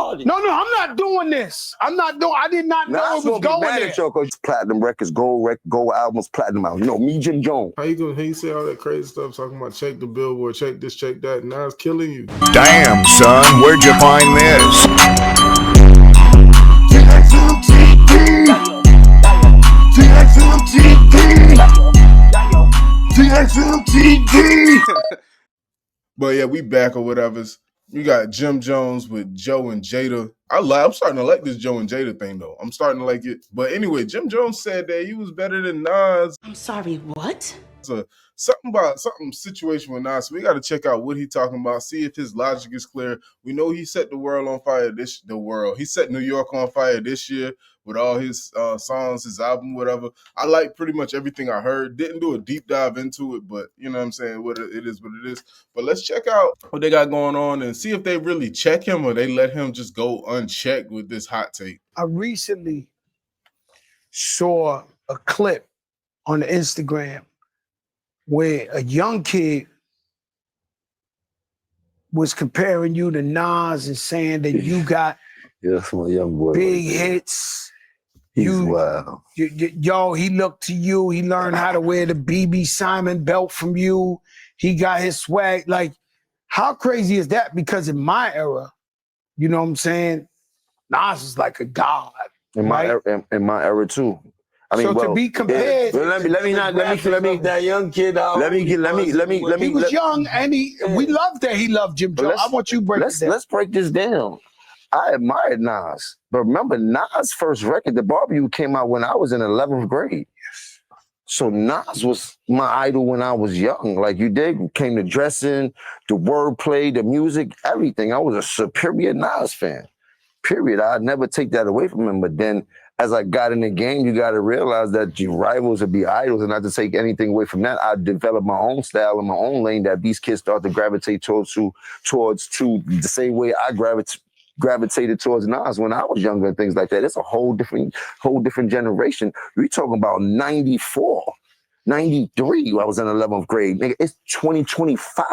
quality. No, I'm not doing this. I did not know it was going there. Because platinum records, gold albums, platinum albums. You know, me, Jim Jones. How you say all that crazy stuff, talking about check the billboard, check this, check that, and now it's killing you? Damn, son, where'd you find this? But yeah, we back or whatever. You got Jim Jones with Joe and Jada. I'm starting to like this Joe and Jada thing though. I'm starting to like it. But anyway, Jim Jones said that he was better than Nas. I'm sorry, what? So something situation with Nas. So we got to check out what he talking about. See if his logic is clear. We know he set the world on fire. He set New York on fire this year with all his songs, his album, whatever. I like pretty much everything I heard. Didn't do a deep dive into it, but you know what I'm saying. What it is. But let's check out what they got going on and see if they really check him or they let him just go unchecked with this hot take. I recently saw a clip on the Instagram where a young kid was comparing you to Nas and saying that you got that's my young boy. Big hits. He's wild. Yo, he looked to you. He learned how to wear the BB Simon belt from you. He got his swag. Like, how crazy is that? Because in my era, you know what I'm saying, Nas is like a god. In my era too. I mean, so to be compared, let me that young kid out. He was young and we loved that he loved Jim Jones. I want you to break this down. Let's break this down. I admired Nas, but remember Nas' first record, The Barbecue, came out when I was in 11th grade. So Nas was my idol when I was young. Like you did, came to dressing, the wordplay, the music, everything. I was a superior Nas fan. Period. I'd never take that away from him. But then as I got in the game, you got to realize that your rivals would be idols, and not to take anything away from that. I developed my own style and my own lane that these kids start to gravitate towards the same way I gravitated towards Nas when I was younger and things like that. It's a whole different generation. We're talking about 94, 93. I was in 11th grade. Nigga, it's 2025.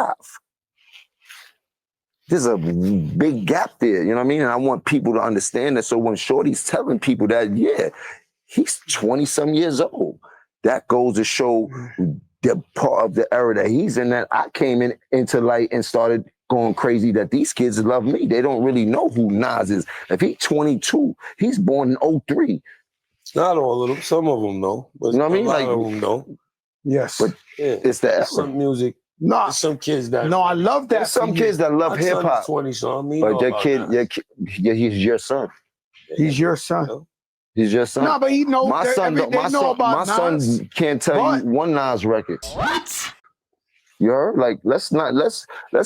There's a big gap there, you know what I mean? And I want people to understand that. So when Shorty's telling people that, yeah, he's 20-some years old, that goes to show the part of the era that he's in, that I came into light and started going crazy, that these kids love me. They don't really know who Nas is. If he's 22, he's born in 2003. Not all of them. Some of them know. But you know what I mean? A lot of them know. Yes. But it's the era. Some music. No, some kids that. No, I love that. There's some kids that love hip hop. 20, so I mean, but your kid, he's your son. He's your son. He's your son. No, but he knows. My son can't tell you one Nas record. What? You heard? Like, let's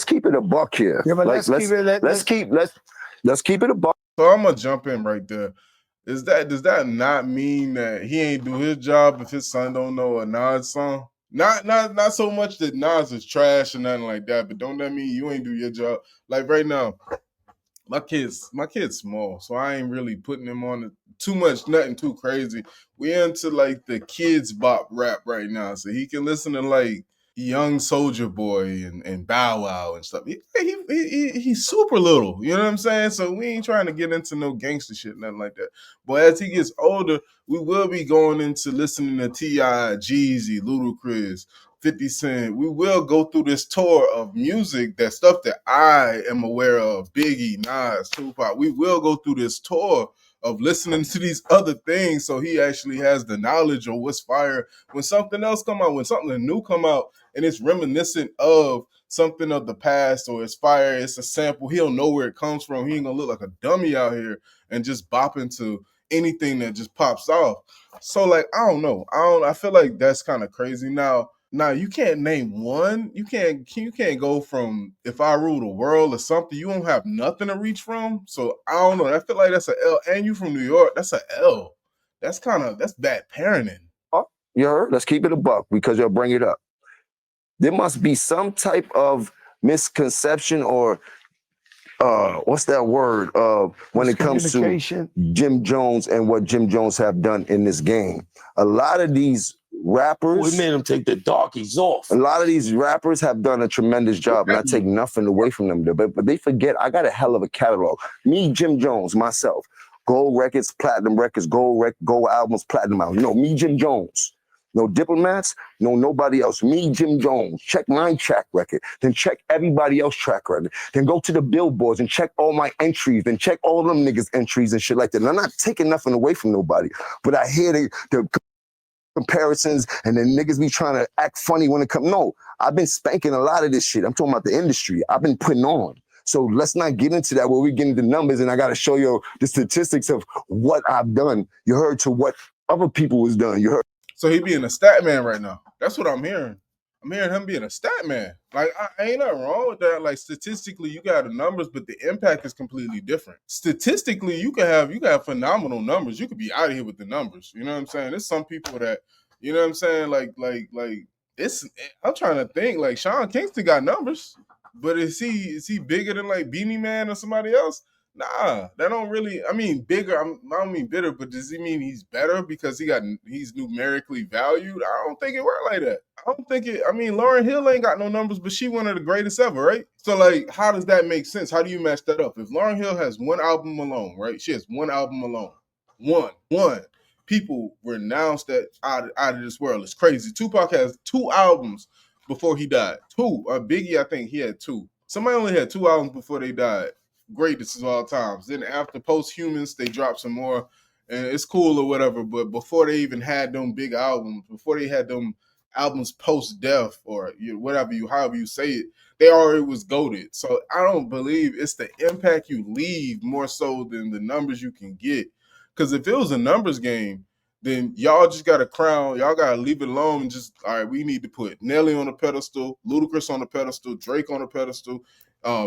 keep it a buck here. Yeah, but like, let's keep it a buck. So I'm gonna jump in right there. Does that not mean that he ain't do his job if his son don't know a Nas song? Not so much that Nas is trash or nothing like that, but don't that mean you ain't do your job? Like right now, my kid's small, so I ain't really putting him on too much, nothing too crazy. We into like the kids bop rap right now, so he can listen to like Young Soldier Boy and Bow Wow and stuff. He's super little, you know what I'm saying? So we ain't trying to get into no gangster shit, nothing like that. But as he gets older, we will be going into listening to T.I., Jeezy, Ludacris, 50 Cent. We will go through this tour of music, that stuff that I am aware of, Biggie, Nas, Tupac. We will go through this tour of listening to these other things, so he actually has the knowledge of what's fire. When something else come out, when something new come out, and it's reminiscent of something of the past, or it's fire, it's a sample, he'll know where it comes from. He ain't gonna look like a dummy out here and just bop into anything that just pops off. So like, I don't know. I feel like that's kind of crazy. Now you can't name one. You can't go from If I Rule the World or something. You don't have nothing to reach from. So I don't know. I feel like that's an L. And you from New York, that's an L. That's bad parenting. Oh, you heard? Let's keep it a buck because you'll bring it up. There must be some type of misconception or what's that word? When it comes to Jim Jones and what Jim Jones have done in this game. A lot of these rappers. We made them take the darkies off. A lot of these rappers have done a tremendous job, and I take nothing away from them. But they forget, I got a hell of a catalog. Me, Jim Jones, myself, gold records, platinum records, gold albums, platinum albums. You know, me, Jim Jones. No diplomats, no nobody else. Me, Jim Jones. Check my track record, then check everybody else's track record. Then go to the billboards and check all my entries, then check all them niggas' entries and shit like that. And I'm not taking nothing away from nobody, but I hear the comparisons and then niggas be trying to act funny when it comes. No, I've been spanking a lot of this shit. I'm talking about the industry. I've been putting on. So let's not get into that where we get into numbers and I got to show you the statistics of what I've done. You heard to what other people was done. You heard. So he being a stat man right now. That's what I'm hearing. I'm hearing him being a stat man. Like, I ain't nothing wrong with that. Like, statistically, you got the numbers, but the impact is completely different. Statistically, you can have phenomenal numbers. You could be out of here with the numbers. You know what I'm saying? There's some people that, you know what I'm saying? Like, I'm trying to think. Like, Sean Kingston got numbers, but is he bigger than like Beanie Man or somebody else? Nah, that don't really. I mean, bigger. I don't mean bitter, but does he mean he's better because he's numerically valued? I don't think it worked like that. I don't think it. I mean, Lauryn Hill ain't got no numbers, but she one of the greatest ever, right? So, like, how does that make sense? How do you match that up? If Lauryn Hill has one album alone, right? She has one album alone. One. People renounced that out of this world. It's crazy. Tupac has 2 albums before he died. 2. Biggie, I think he had 2. Somebody only had 2 albums before they died. Greatest of all times. Then after Posthumous, they dropped some more, and it's cool or whatever. But before they even had them big albums, before they had them albums post-death or however you say it, they already was goated. So I don't believe it's the impact you leave more so than the numbers you can get. Because if it was a numbers game, then y'all just got to crown, y'all got to leave it alone and just, all right, we need to put Nelly on a pedestal, Ludacris on a pedestal, Drake on a pedestal,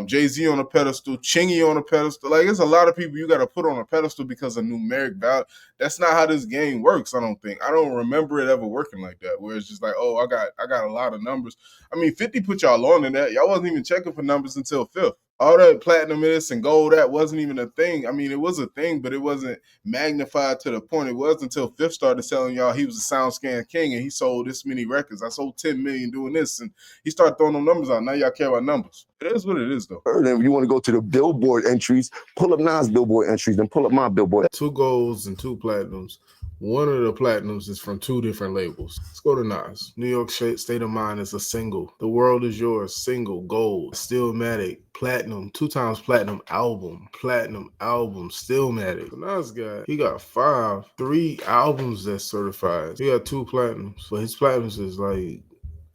Jay-Z on a pedestal, Chingy on a pedestal. Like, it's a lot of people you got to put on a pedestal because of numeric value. That's not how this game works, I don't think. I don't remember it ever working like that, where it's just like, oh, I got a lot of numbers. I mean, 50 put y'all on in that. Y'all wasn't even checking for numbers until 5th. All that platinum this and gold, that wasn't even a thing. I mean, it was a thing, but it wasn't magnified to the point it was until 5th started telling y'all he was a SoundScan king and he sold this many records. I sold 10 million doing this. And he started throwing them numbers out. Now y'all care about numbers. It is what it is, though. And if you want to go to the billboard entries, pull up Nas billboard entries, then pull up my billboard. 2 golds and 2 platinums. One of the platinums is from 2 different labels. Let's go to Nas. New York State of Mind is a single. The World Is Yours, single, gold. Stillmatic, platinum, 2 times platinum album. Platinum album, Stillmatic. The Nas guy, he got 3 albums that's certified. He got 2 platinums, but his platinums is like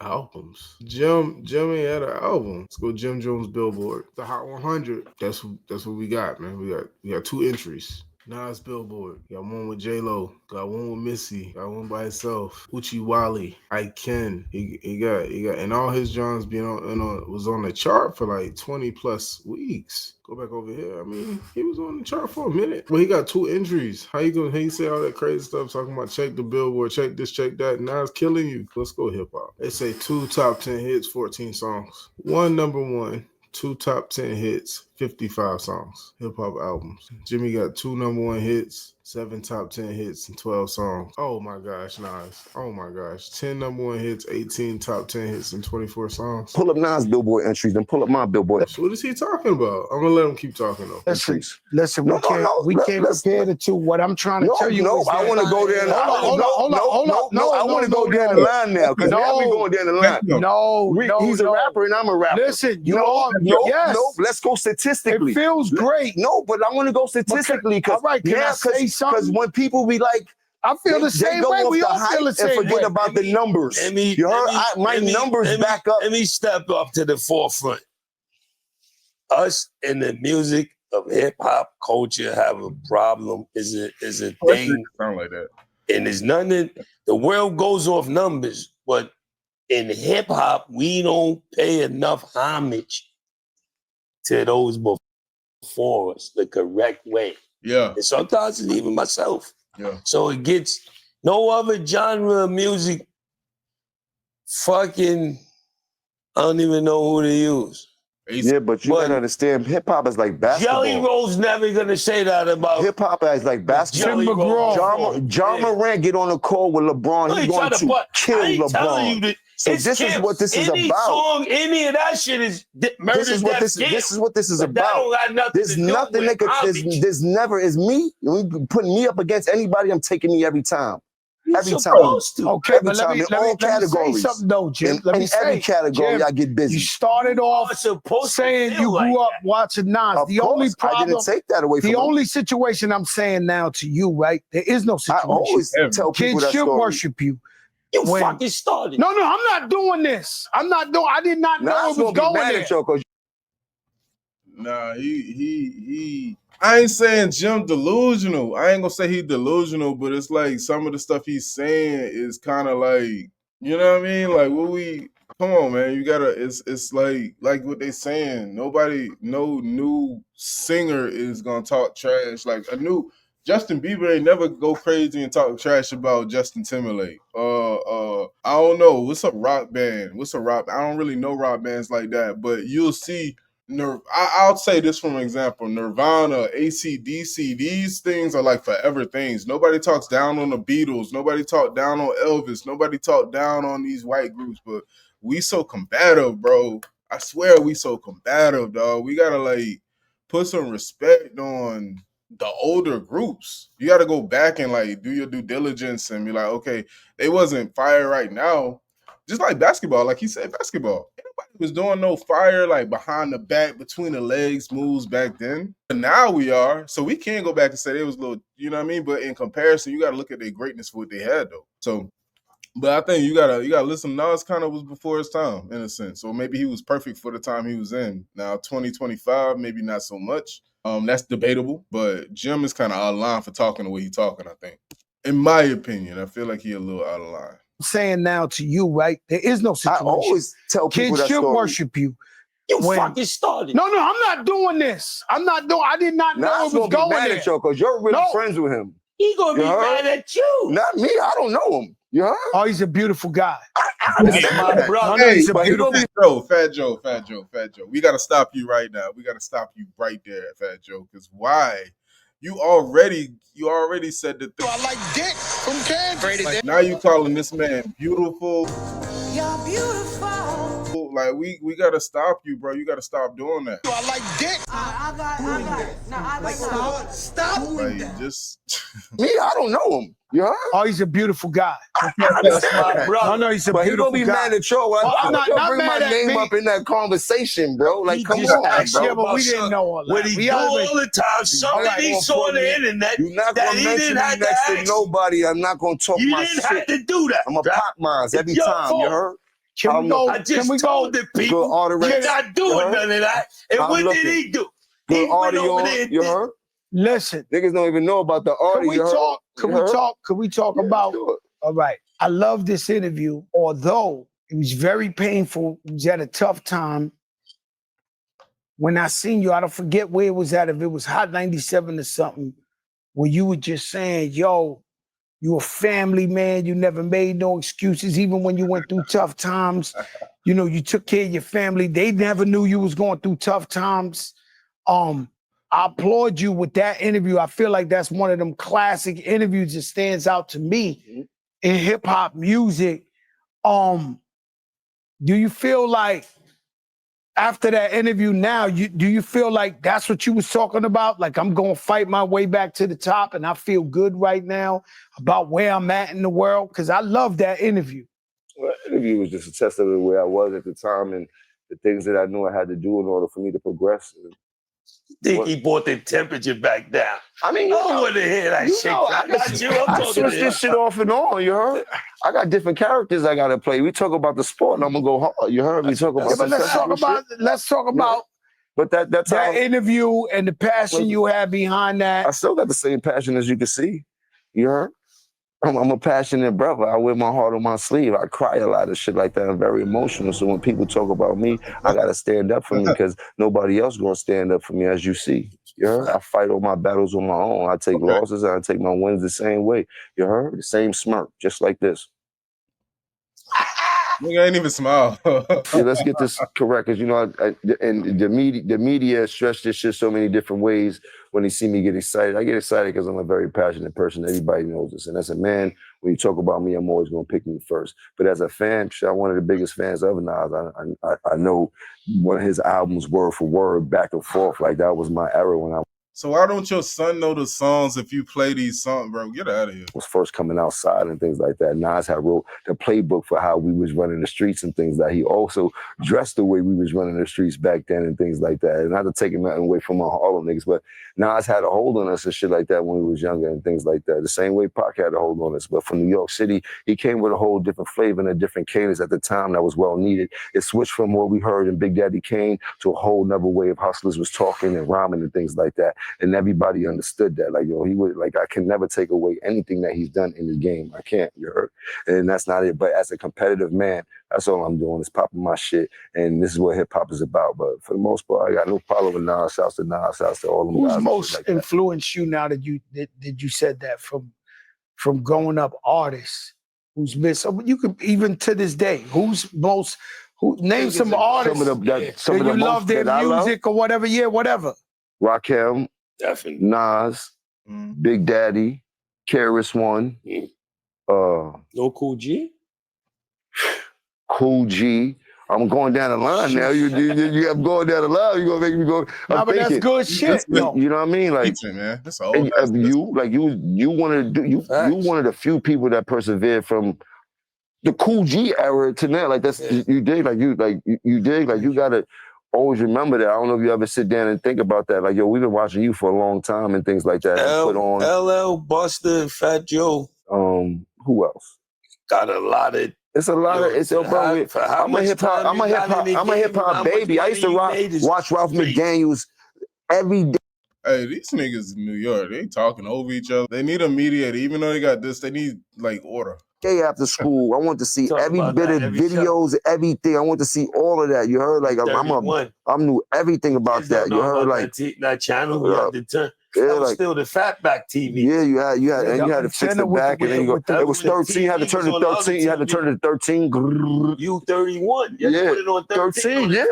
albums. Jim ain't had an album. Let's go Jim Jones Billboard. The Hot 100. That's what we got, man. We got 2 entries. Nas Billboard. Got one with J-Lo. Got one with Missy. Got one by himself. Uchi Wally. I Ken. He got and all his Johns was on the chart for like 20 plus weeks. Go back over here. I mean, he was on the chart for a minute. But he got 2 injuries. How you say all that crazy stuff talking about check the billboard, check this, check that. Nas killing you. Let's go hip hop. They say 2 top 10 hits, 14 songs. 1 number 1. 2 top 10 hits, 55 songs, hip-hop albums. Jimmy got 2 number 1 hits, 7 top 10 hits, and 12 songs. Oh my gosh, Nas. Oh my gosh. 10 number 1 hits, 18 top 10 hits, and 24 songs. Pull up Nas billboard entries, then pull up my billboard. So what is he talking about? I'm gonna let him keep talking though. Listen, we can't compare the 2. What I'm trying to tell you is I want to go there. I want to go down the line now because now we going down the line. He's a rapper and I'm a rapper. Listen, let's go statistically. It feels great. No, but I want to go statistically because because when people be like, I feel the same way. We all feel the same way. And forget about the numbers. My numbers back up. Let me step up to the forefront. Us in the music of hip hop culture have a problem. Is a thing. Sound like that. And there's nothing. The world goes off numbers, but in hip hop, we don't pay enough homage to those before us the correct way. Yeah. And sometimes it's even myself. Yeah. So it gets no other genre of music fucking, I don't even know who to use. Yeah, but you gotta understand, hip hop is like basketball. Jelly Roll's never gonna say that about hip hop is like basketball. Jelly Roll. John Morant get on the court with LeBron. He's going to kill LeBron. So this is what this is any about. Song, any of that shit is murder. This is what this is about. That don't got nothing there's nothing that could. There's never is me. Putting me up against anybody, I'm taking me every time. Every time. Okay, every but time. let me say something though, Jim. Let me say, every category, Jim, I get busy. You started off saying you grew up watching Nas. Of the only problem, I didn't take that away from the him. only situation I'm saying now to you, right? There is no situation. I always tell people kids that should story. worship you. You fucking started. No, I'm not doing this. I'm not doing. I did not know it was going there. Nah, he. I ain't saying Jim delusional. I ain't gonna say he delusional, but it's like some of the stuff he's saying is kind of like, you know what I mean? Like what we come on, man. You gotta. It's like what they saying. No new singer is gonna talk trash. Like a new Justin Bieber ain't never go crazy and talk trash about Justin Timberlake. I don't know. What's a rock band? I don't really know rock bands like that, but you'll see. I'll say this from an example. Nirvana, AC/DC, these things are like forever things. Nobody talks down on the Beatles. Nobody talked down on Elvis. Nobody talked down on these white groups. But we so combative, bro. I swear we so combative, dog. We gotta like put some respect on the older groups. You gotta go back and like do your due diligence and be like, okay, they wasn't fire right now. Just like basketball, like he said, basketball. Nobody was doing no fire like behind the back, between the legs moves back then. But now we are. So we can't go back and say they was a little, you know what I mean? But in comparison, you got to look at their greatness for what they had though. So, but I think you gotta listen. Nas kind of was before his time in a sense. So maybe he was perfect for the time he was in. Now 2025, maybe not so much. That's debatable. But Jim is kind of out of line for talking the way he's talking, I think. In my opinion, I feel like he a little out of line. Saying now to you, right? There is no situation. I always tell people kids that should story. worship you. You fucking started. No, I'm not doing this. I'm not doing. I did not know it was going mad there. At you because you're really friends with him. He gonna be mad at you. Not me. I don't know him. You heard? Oh, he's a beautiful guy. I understand my brother. Hey, he's a beautiful. Fat Joe. We gotta stop you right now. We gotta stop you right there, Fat Joe. Because why? You already said the thing. I like dick from Kansas. Like, now you calling this man beautiful. You're beautiful. Like we gotta stop you, bro. You gotta stop doing that. I like dick. I got it. No, I like stop like just me. I don't know him. You heard? Oh, he's a beautiful guy. That's my brother. No, he's a but beautiful he gonna be guy. mad at you. I'm not bring mad my at name me. up in that conversation, bro. Like, come just on, asked bro. Yeah, but we didn't know all that. What he do all the time, something he saw on the internet You're not that gonna he mention didn't me have next to to ask. nobody. I'm not gonna talk You my didn't shit. have to do that. I'm a pop mines every It's your time. fault. You heard? Can we go? I just Can we told go? the people you're not doing none of that. And I'm what looking. did he do? Good He went audio. over there and You did- heard? Listen. Niggas don't even know about the audio. Can we talk? Can we talk? Can we talk about? Sure. All right. I love this interview, although it was very painful. It was at a tough time. When I seen you, I don't forget where it was at. If it was Hot 97 or something, where you were just saying, yo, you a family man. You never made no excuses, even when you went through tough times. You know, you took care of your family. They never knew you was going through tough times. I applaud you with that interview. I feel like that's one of them classic interviews that stands out to me in hip hop music. Do you feel like after that interview now, do you feel like that's what you was talking about? Like, I'm gonna fight my way back to the top and I feel good right now about where I'm at in the world? Because I love that interview. Well, the interview was just a test of where I was at the time and the things that I knew I had to do in order for me to progress. Think he brought the temperature back down. I mean, I don't want to hear that shit. I got you. I'm I talking switch to this shit off and on, you heard? I got different characters I gotta play. We talk about the sport and I'm gonna go hard, you heard? We talk about Yeah, but let's talk about but that's that how interview and the passion you had behind that. I still got the same passion as you can see. You heard? I'm a passionate brother. I wear my heart on my sleeve. I cry a lot of shit like that. I'm very emotional. So when people talk about me, I gotta stand up for me because nobody else gonna stand up for me, as you see. You heard? I fight all my battles on my own. I take losses and I take my wins the same way. You heard? The same smirk, just like this. Nigga ain't even smile. Yeah, let's get this correct, because you know, and the media stretch this shit so many different ways. When they see me get excited, I get excited because I'm a very passionate person. Everybody knows this, and as a man, when you talk about me, I'm always gonna pick me first. But as a fan, I'm one of the biggest fans of Nas. I know one of his albums word for word, back and forth. Like that was my era when I So why don't your son know the songs if you play these songs, bro? Get out of here. was first coming outside and things like that. Nas had wrote the playbook for how we was running the streets and things like that. He also dressed the way we was running the streets back then and things like that. And not to take nothing away from my Harlem niggas, but Nas had a hold on us and shit like that when we was younger and things like that. The same way Pac had a hold on us. But from New York City, he came with a whole different flavor and a different cadence at the time that was well needed. It switched from what we heard in Big Daddy Kane to a whole nother way of hustlers was talking and rhyming and things like that. And everybody understood that. Like, yo, he would, like, I can never take away anything that he's done in the game. I can't, you heard? And that's not it. But as a competitive man, that's all I'm doing is popping my shit. And this is what hip hop is about. But for the most part, I got no problem with Nas. Shouts to Nas. Shouts to all them guys. Who's most like that. influenced you now that you said that from growing up artists? Who's been so you could even to this day? Who's most? Who name some artists? Some of the, some that of the you love most their that I love. music or whatever. Yeah, whatever. Rakim, Definitely. Nas, Big Daddy, KRS-One, No Cool G? Cool G. I'm going down the line now. I'm going down the line. You're gonna make me go. Nah, but that's good shit. You know what I mean? Like, man, that's all. you wanted to do. You one of the few people that persevered from the Cool G era to now. Like that's you dig. Like you dig. Like you gotta always remember that. I don't know if you ever sit down and think about that. Like, yo, we've been watching you for a long time and things like that. Put on LL, Buster, and Fat Joe. Who else? Got a lot of. It's a lot of. It's I'm a hip hop baby. I used to watch Ralph McDaniels every day. Hey, these niggas in New York, they talking over each other. They need a mediator. Even though they got this, they need like order. Day after school, I want to see every bit of videos, everything. I want to see all of that. You heard? Like I knew everything about that. You heard? Like that channel. You had to turn. Yeah, that was still the fatback TV. Yeah, you had to fix the back, and then you go. It was 13. You had to turn to 13. You had to turn to 13. You 31. You had to put it on 13. Yeah.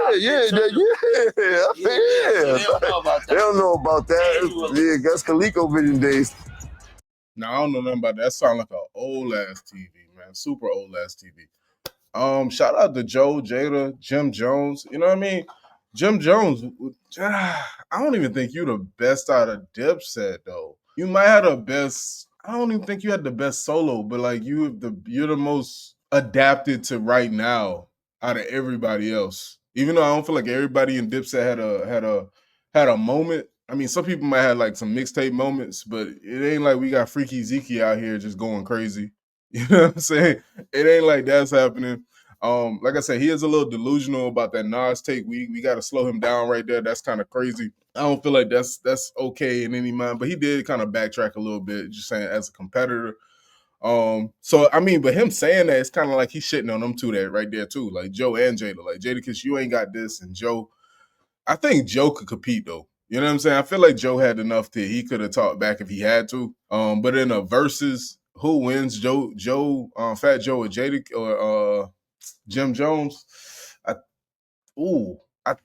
They don't know about that. Yeah, that's ColecoVision days. No, I don't know nothing about that. That sound like an old ass TV, man. Super old ass TV. Shout out to Joe, Jada, Jim Jones. You know what I mean? Jim Jones, I don't even think you the best out of Dipset though. You might have the best. I don't even think you had the best solo, but like you're the most adapted to right now out of everybody else. Even though I don't feel like everybody in Dipset had a moment. I mean, some people might have like some mixtape moments, but it ain't like we got Freaky Zeke out here just going crazy. You know what I'm saying? It ain't like that's happening. Like I said, he is a little delusional about that Nas take. We got to slow him down right there. That's kind of crazy. I don't feel like that's okay in any mind, but he did kind of backtrack a little bit, just saying as a competitor. So I mean, but him saying that, it's kind of like he's shitting on them two that right there too, like Joe and Jada. Like Jadakiss, you ain't got this, and Joe. I think Joe could compete though. You know what I'm saying? I feel like Joe had enough that he could have talked back if he had to. But in a versus, who wins? Joe, Fat Joe or Jada or Jim Jones? I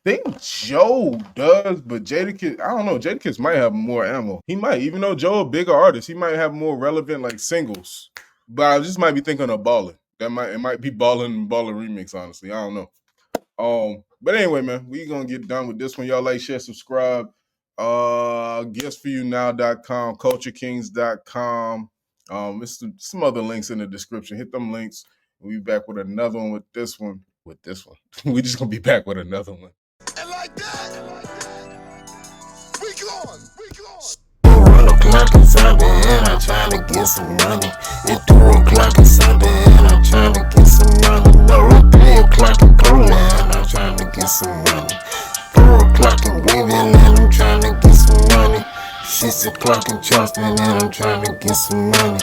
think Joe does, but Jadakiss, I don't know. Jadakiss might have more ammo. He might, even though Joe a bigger artist, he might have more relevant like singles. But I just might be thinking of Ballin'. It might be Ballin' remix, honestly. I don't know. But anyway, man, we gonna get done with this one. Y'all like, share, subscribe. Guestforyournow.com, culturekings.com. It's some other links in the description. Hit them links. We'll be back with another one with this one. We just gonna be back with another one. And like that, we gone. Run o'clock inside the head, I'm trying to get some money. It's 2 o'clock inside the head, I'm trying to get some money. No, 3 o'clock in Poland, I'm trying to get some money. 4 o'clock in Waveland, I'm trying to get some money. 6 o'clock in Charleston, and I'm trying to get some money.